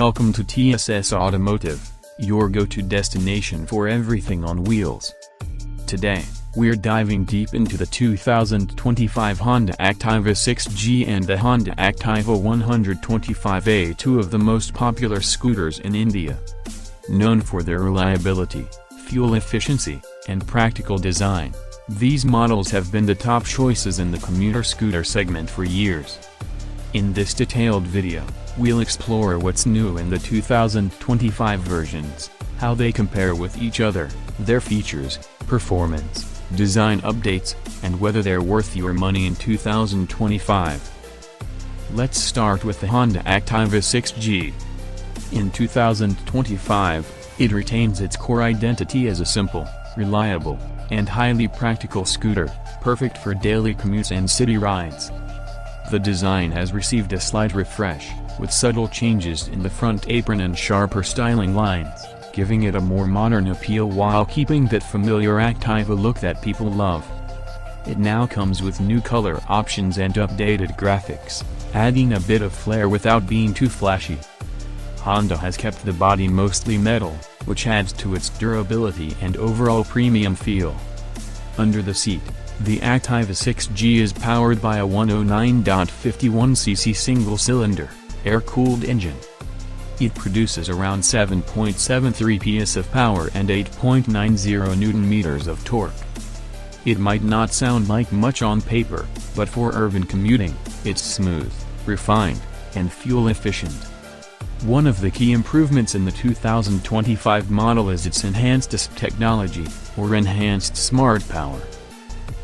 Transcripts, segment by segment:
Welcome to TSS Automotive, your go-to destination for everything on wheels. Today, we're diving deep into the 2025 Honda Activa 6G and the Honda Activa 125A, two of the most popular scooters in India. Known for their reliability, fuel efficiency, and practical design, these models have been the top choices in the commuter scooter segment for years. In this detailed video, we'll explore what's new in the 2025 versions, how they compare with each other, their features, performance, design updates, and whether they're worth your money in 2025. Let's start with the Honda Activa 6G. In 2025, it retains its core identity as a simple, reliable, and highly practical scooter, perfect for daily commutes and city rides. The design has received a slight refresh, with subtle changes in the front apron and sharper styling lines, giving it a more modern appeal while keeping that familiar Activa look that people love. It now comes with new color options and updated graphics, adding a bit of flair without being too flashy. Honda has kept the body mostly metal, which adds to its durability and overall premium feel. Under the seat, the Activa 6G is powered by a 109.51cc single-cylinder, air-cooled engine. It produces around 7.73 PS of power and 8.90 Nm of torque. It might not sound like much on paper, but for urban commuting, it's smooth, refined, and fuel-efficient. One of the key improvements in the 2025 model is its enhanced ESP technology, or enhanced smart power.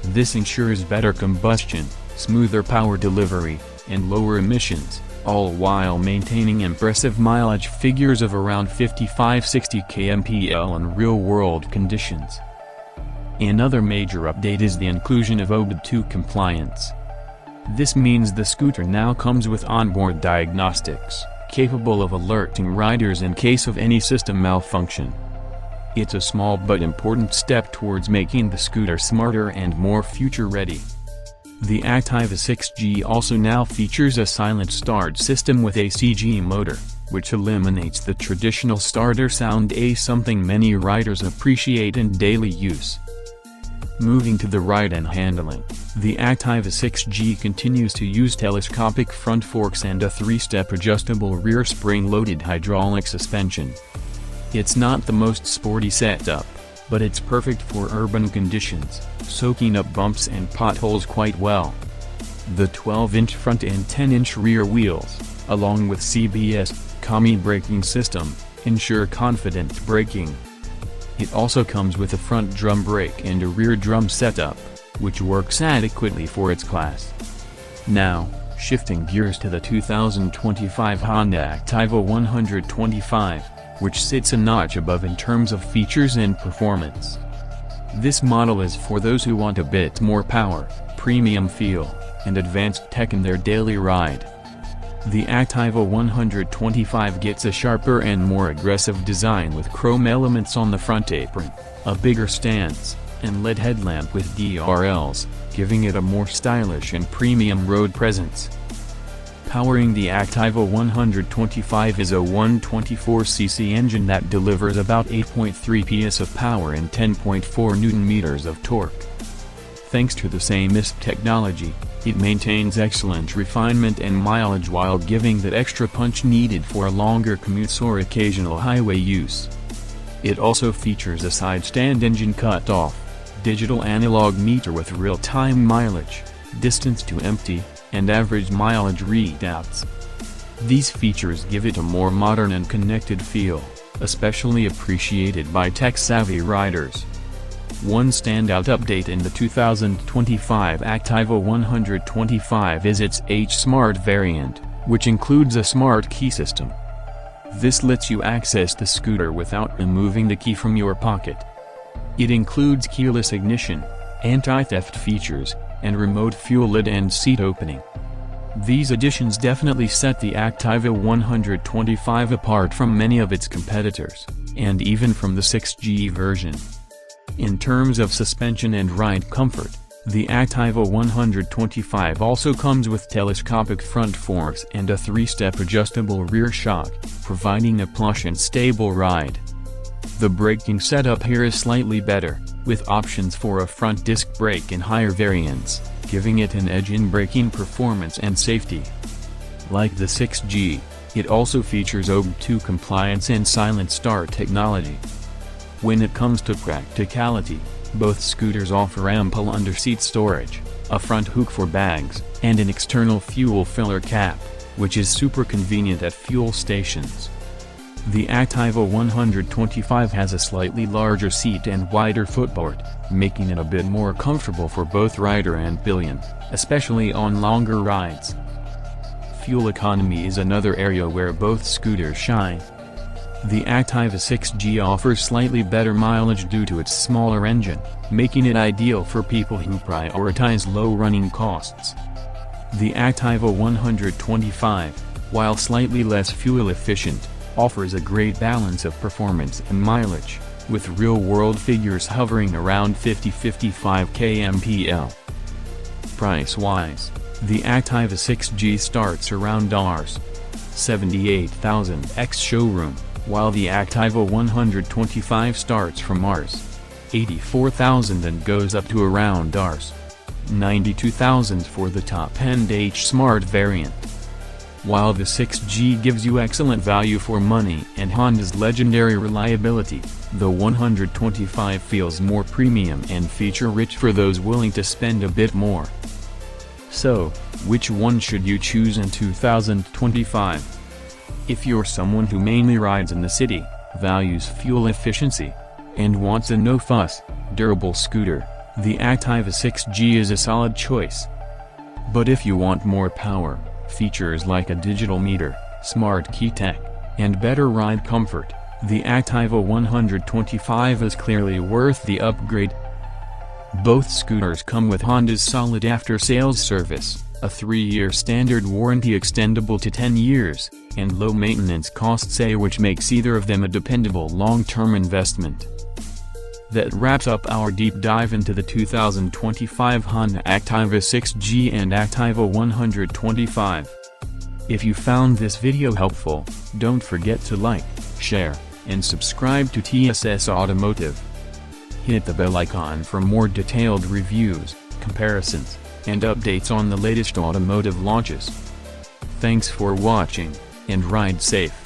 This ensures better combustion, smoother power delivery, and lower emissions, all while maintaining impressive mileage figures of around 55-60 kmpl in real-world conditions. Another major update is the inclusion of OBD2 compliance. This means the scooter now comes with onboard diagnostics, capable of alerting riders in case of any system malfunction. It's a small but important step towards making the scooter smarter and more future-ready. The Activa 6G also now features a silent start system with a CG motor, which eliminates the traditional starter sound, something many riders appreciate in daily use. Moving to the ride and handling, the Activa 6G continues to use telescopic front forks and a 3-step adjustable rear spring-loaded hydraulic suspension. It's not the most sporty setup, but it's perfect for urban conditions, soaking up bumps and potholes quite well. The 12-inch front and 10-inch rear wheels, along with CBS, combi braking system, ensure confident braking. It also comes with a front drum brake and a rear drum setup, which works adequately for its class. Now, shifting gears to the 2025 Honda Activa 125, which sits a notch above in terms of features and performance. This model is for those who want a bit more power, premium feel, and advanced tech in their daily ride. The Activa 125 gets a sharper and more aggressive design with chrome elements on the front apron, a bigger stance, and LED headlamp with DRLs, giving it a more stylish and premium road presence. Powering the Activa 125 is a 124cc engine that delivers about 8.3 PS of power and 10.4 Nm of torque. Thanks to the same ESP technology, it maintains excellent refinement and mileage while giving that extra punch needed for longer commutes or occasional highway use. It also features a side-stand engine cut-off, digital analog meter with real-time mileage, distance to empty, and average mileage readouts. These features give it a more modern and connected feel, especially appreciated by tech-savvy riders. One standout update in the 2025 Activa 125 is its H-Smart variant, which includes a smart key system. This lets you access the scooter without removing the key from your pocket. It includes keyless ignition, anti-theft features, and remote fuel lid and seat opening. These additions definitely set the Activa 125 apart from many of its competitors, and even from the 6G version. In terms of suspension and ride comfort, The Activa 125 also comes with telescopic front forks and a 3-step adjustable rear shock, providing a plush and stable ride. The braking setup here is slightly better, with options for a front disc brake in higher variants, giving it an edge in braking performance and safety. Like the 6G, it also features OBD2 compliance and silent start technology. When it comes to practicality, both scooters offer ample underseat storage, a front hook for bags, and an external fuel filler cap, which is super convenient at fuel stations. The Activa 125 has a slightly larger seat and wider footboard, making it a bit more comfortable for both rider and pillion, especially on longer rides. Fuel economy is another area where both scooters shine. The Activa 6G offers slightly better mileage due to its smaller engine, making it ideal for people who prioritize low running costs. The Activa 125, while slightly less fuel efficient, offers a great balance of performance and mileage, with real-world figures hovering around 50–55 kmpl. Price-wise, the Activa 6G starts around Rs. 78,000 ex-showroom, while the Activa 125 starts from Rs. 84,000 and goes up to around Rs. 92,000 for the top-end H-Smart variant. While the 6G gives you excellent value for money and Honda's legendary reliability, the 125 feels more premium and feature-rich for those willing to spend a bit more. So, which one should you choose in 2025? If you're someone who mainly rides in the city, values fuel efficiency, and wants a no-fuss, durable scooter, the Activa 6G is a solid choice. But if you want more power, features like a digital meter, smart key tech, and better ride comfort, the Activa 125 is clearly worth the upgrade. Both scooters come with Honda's solid after-sales service, a 3-year standard warranty extendable to 10 years, and low maintenance costs, which makes either of them a dependable long-term investment. That wraps up our deep dive into the 2025 Honda Activa 6G and Activa 125. If you found this video helpful, don't forget to like, share, and subscribe to TSS Automotive. Hit the bell icon for more detailed reviews, comparisons, and updates on the latest automotive launches. Thanks for watching, and ride safe.